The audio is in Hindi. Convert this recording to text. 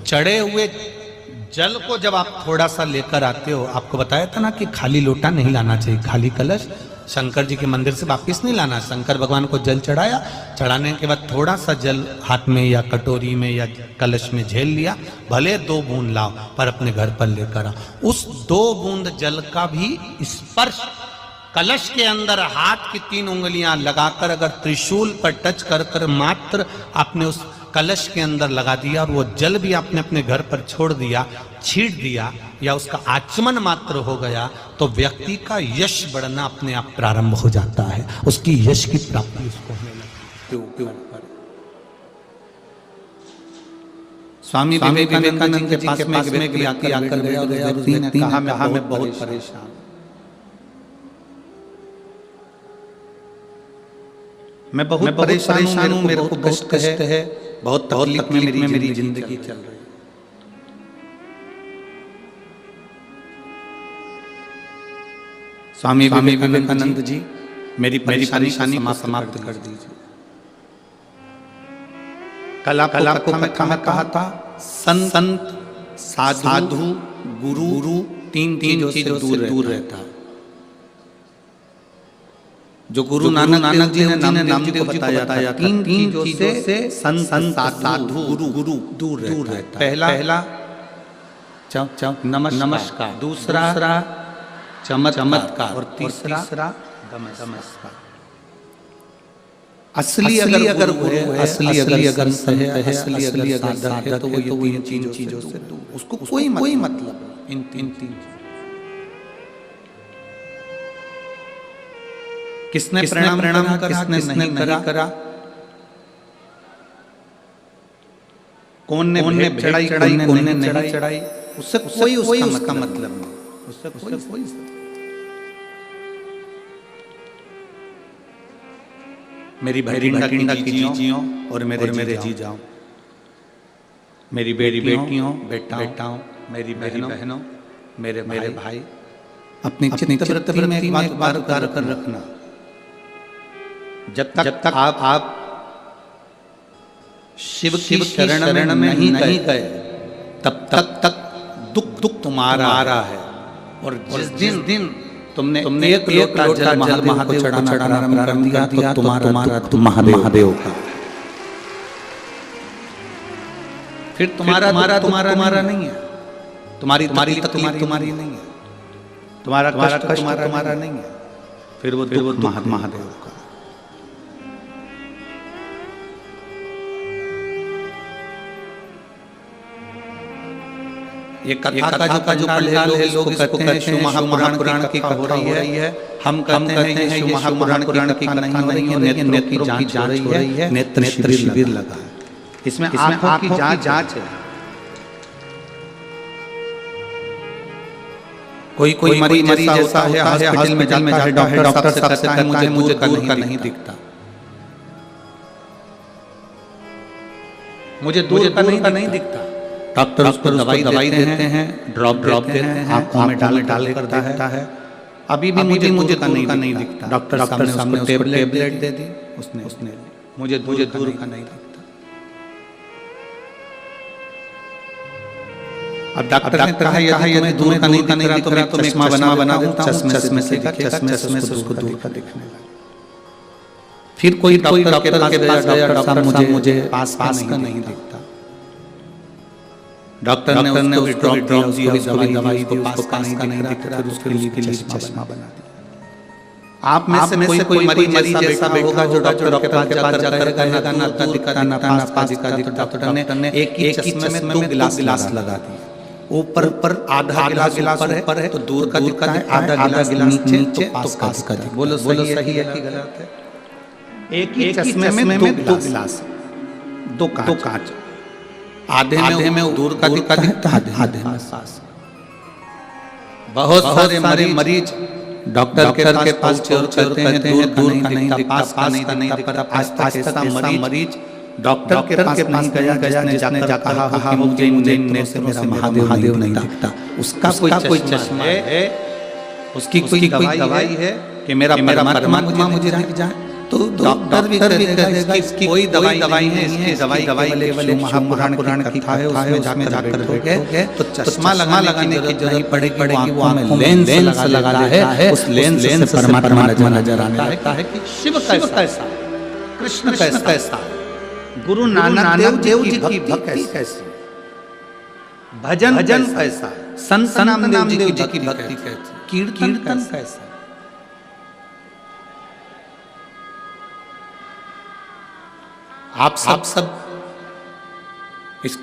चढ़े हुए जल को जब आप थोड़ा सा लेकर आते हो, आपको बताया था ना कि खाली लोटा नहीं लाना चाहिए, खाली कलश शंकर जी के मंदिर से वापस नहीं लाना। शंकर भगवान को जल चढ़ाया, चढ़ाने के बाद थोड़ा सा जल हाथ में या कटोरी में या कलश में झेल लिया, भले 2 बूंद लाओ पर अपने घर पर लेकर आओ। उस 2 बूंद जल का भी स्पर्श कलश के अंदर हाथ की 3 उंगलियां लगाकर अगर त्रिशूल पर टच कर कर मात्र आपने उस कलश के अंदर लगा दिया और वो जल भी आपने अपने घर पर छोड़ दिया, छीट दिया या उसका आचमन मात्र हो गया, तो व्यक्ति का यश बढ़ना अपने आप प्रारंभ हो जाता है, उसकी यश की प्राप्ति उसको होने लगती है। स्वामी विवेकानंद के पास में एक व्यक्ति आकर कहा मैं बहुत परेशान, मैं बहुत परेशान हूँ, मेरे को कष्ट है, बहुत तकलीफ में मेरी जिंदगी चल रही है। स्वामी विवेकानंद जी मेरी परेशानी समाप्त कर दीजिए। कला को मैं कहा था संत साधु गुरु 3 चीजों से दूर रहता है। जो गुरु नानक जी ने नाम को बताया था, 3 चीजों से संत साधु गुरु दूर रहता है। पहला नमस्कार, दूसरा चमत्कार और तीसरा नमस्कार। असली अगर सही है, असली अगर साधक है, तो वो ये 3 चीजों से दूर, उसको कोई मतलब इन 3 किसने प्रणाम करा, किसने नहीं करा, कौन ने चढ़ाई, कौन ने नहीं चढ़ाई, उससे कोई उसका मतलब नहीं, उससे कोई मेरी भटिंडा की जीजियों और मेरे जी जाओ, मेरी बेटियों बेटाओं, मेरी बहनों, मेरे भाई, अपनी चित्तवृत्ति में एक बात कर रखना। जब तक आप शिव की शरण में नहीं गए, तब तक दुख तुम्हारा आ रहा है। और जिस दिन तुमने एक लोटा जल महादेव को चढ़ाना प्रारंभ कर दिया, तो तुम्हारा महादेव का, फिर तुम्हारा नहीं है, तुम्हारी तकलीफ तुम्हारी नहीं है, तुम्हारा कष्ट तुम्हारा नहीं है, फिर वो महादेव का। ये कथा का जो पंडाल है, लोग इसको कहते हैं शिव महापुराण की कथा हो रही है। हम कहते हैं शिव महापुराण की कथा नहीं हो रही है, नेत्रों की जांच हो रही है, नेत्र शिविर लगा है। इसमें आंखों की जांच है। कोई मरीज ऐसा है हॉस्पिटल में जाके डॉक्टर साहब से कहता है मुझे दूर का नहीं दिखता, मुझे दूर का नहीं दिखता। डॉक्टर उसको दवाई देते हैं, ड्रॉप देते हैं, आंखों में डाल कर देखता है, अभी भी मुझे दूर का नहीं दिखता। डॉक्टर साहब ने टेबलेट दे दी, उसने मुझे दूर का नहीं दिखता। अब डॉक्टर ने कहा यदि दूर का नहीं दिख रहा तो मैं चश्मा बना देता हूं, चश्मे से उसको दूर का दिखने लगा। फिर कोई डॉक्टर के पास गया, डॉक्टर साहब मुझे पास का नहीं दिखता। डॉक्टर ने उसको ड्रॉप दिया, उसको दवाई दी, उसको पास का नहीं दिख रहा, उसके लिए चश्मा बना दिया। आप में से कोई मरीज ऐसा होगा जो डॉक्टर के पास जाकर कहेगा ना दिखता ना पास का दिखता। डॉक्टर ने एक ही चश्मे में 2 गिलास लगा दिए, ऊपर आधा गिलास ऊपर है तो दूर का दिखता है, आधा गिलास नीचे तो पास का दिखता है। बोलो सही है कि गलत है? एक ही चश्मे में 2 गिलास, 2 कांच, आधे में दूर का दिखता है, आधे में पास। बहुत सारे मरीज डॉक्टर के पास चलते हैं, दूर का नहीं दिखता, पास का नहीं दिखता। ऐसा मरीज डॉक्टर के पास नहीं गया जिसने कहा मुझे नेत्रों से मेरा महादेव नहीं दिखता। उसका कोई चश्मा है, उसकी कोई दवाई है कि मेरा परमात्मा मुझे दिख जाए, तो डॉक्टर भी कर देगा इसकी कोई दवाई है, इसकी दवाई केवल एक महापुराण की कथा है, उसमें जाकर देखोगे तो चश्मा लगाने की जरूरत पड़ेगी, वो आंखों में लेंस लगा है, उस लेंस से परमात्मा नजर आने लगता है कि शिव कैसा, कृष्ण कैसा, गुरु नानक देव जी की भक्ति कैसी, भजन कैसा, संत नामदेव जी की भक्ति कैसी, कीर्तन कैसा। आप सब इस